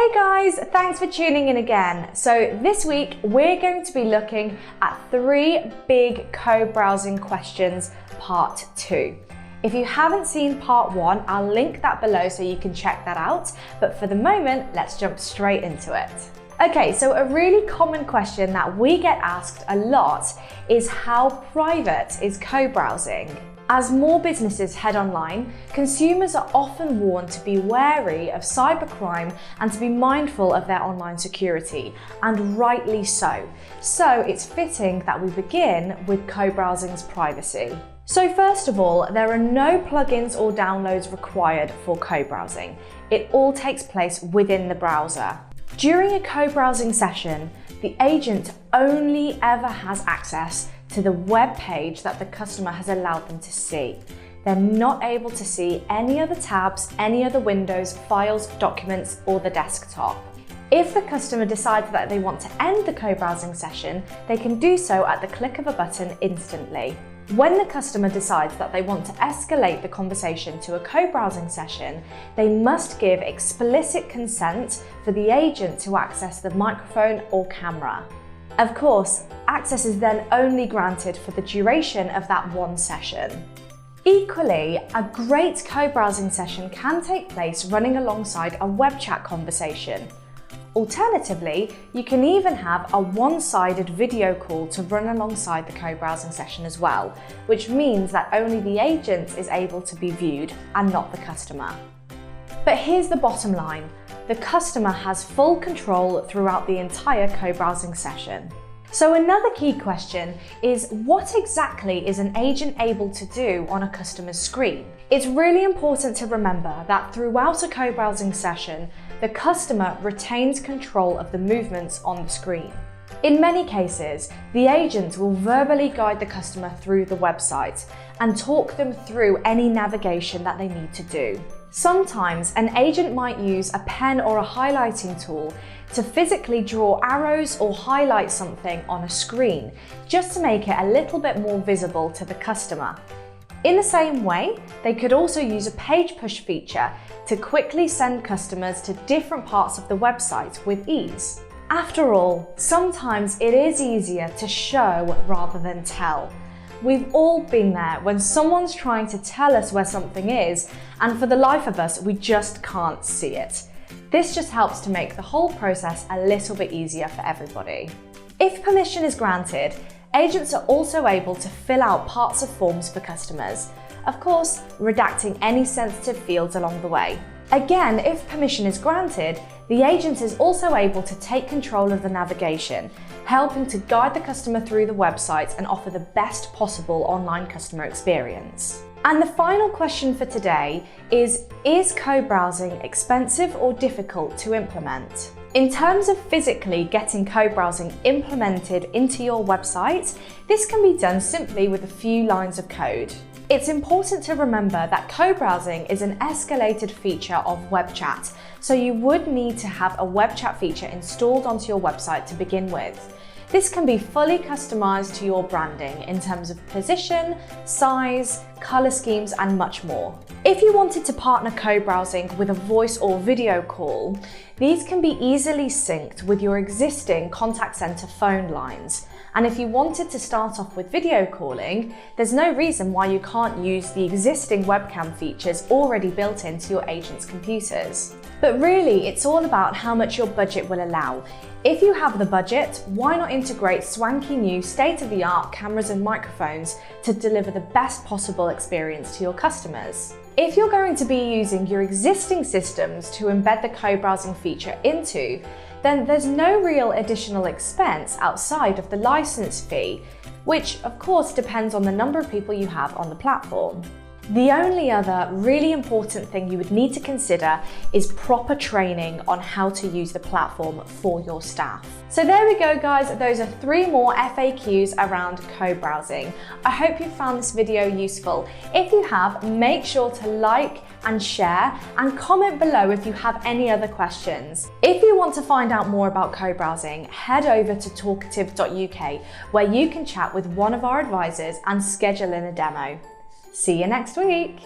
Hey guys, thanks for tuning in again. So this week we're going to be looking at 3 big co-browsing questions, part 2. If you haven't seen part 1, I'll link that below so you can check that out. But for the moment, let's jump straight into it. Okay, so a really common question that we get asked a lot is how private is co-browsing? As more businesses head online, consumers are often warned to be wary of cybercrime and to be mindful of their online security, and rightly so. So it's fitting that we begin with co-browsing's privacy. So first of all, there are no plugins or downloads required for co-browsing. It all takes place within the browser. During a co-browsing session, the agent only ever has access to the web page that the customer has allowed them to see. They're not able to see any other tabs, any other windows, files, documents, or the desktop. If the customer decides that they want to end the co-browsing session, they can do so at the click of a button instantly. When the customer decides that they want to escalate the conversation to a co-browsing session, they must give explicit consent for the agent to access the microphone or camera. Of course, access is then only granted for the duration of that one session. Equally, a great co-browsing session can take place running alongside a web chat conversation. Alternatively, you can even have a one-sided video call to run alongside the co-browsing session as well, which means that only the agent is able to be viewed and not the customer. But here's the bottom line. The customer has full control throughout the entire co-browsing session. So another key question is, what exactly is an agent able to do on a customer's screen? It's really important to remember that throughout a co-browsing session, the customer retains control of the movements on the screen. In many cases, the agent will verbally guide the customer through the website and talk them through any navigation that they need to do. Sometimes an agent might use a pen or a highlighting tool to physically draw arrows or highlight something on a screen, just to make it a little bit more visible to the customer. In the same way, they could also use a page push feature to quickly send customers to different parts of the website with ease. After all, sometimes it is easier to show rather than tell. We've all been there when someone's trying to tell us where something is, and for the life of us, we just can't see it. This just helps to make the whole process a little bit easier for everybody. If permission is granted, agents are also able to fill out parts of forms for customers, of course, redacting any sensitive fields along the way. Again, if permission is granted, the agent is also able to take control of the navigation, helping to guide the customer through the website and offer the best possible online customer experience. And the final question for today is co-browsing expensive or difficult to implement? In terms of physically getting co-browsing implemented into your website, this can be done simply with a few lines of code. It's important to remember that co-browsing is an escalated feature of webchat, so you would need to have a webchat feature installed onto your website to begin with. This can be fully customized to your branding in terms of position, size, color schemes, and much more. If you wanted to partner co-browsing with a voice or video call, these can be easily synced with your existing contact center phone lines. And if you wanted to start off with video calling, there's no reason why you can't use the existing webcam features already built into your agent's computers. But really, it's all about how much your budget will allow. If you have the budget, why not integrate swanky new state-of-the-art cameras and microphones to deliver the best possible experience to your customers? If you're going to be using your existing systems to embed the co-browsing feature into, then there's no real additional expense outside of the license fee, which of course depends on the number of people you have on the platform. The only other really important thing you would need to consider is proper training on how to use the platform for your staff. So there we go guys, those are 3 more FAQs around co-browsing. I hope you found this video useful. If you have, make sure to like and share and comment below if you have any other questions. If you want to find out more about co-browsing, head over to talkative.uk where you can chat with one of our advisors and schedule in a demo. See you next week.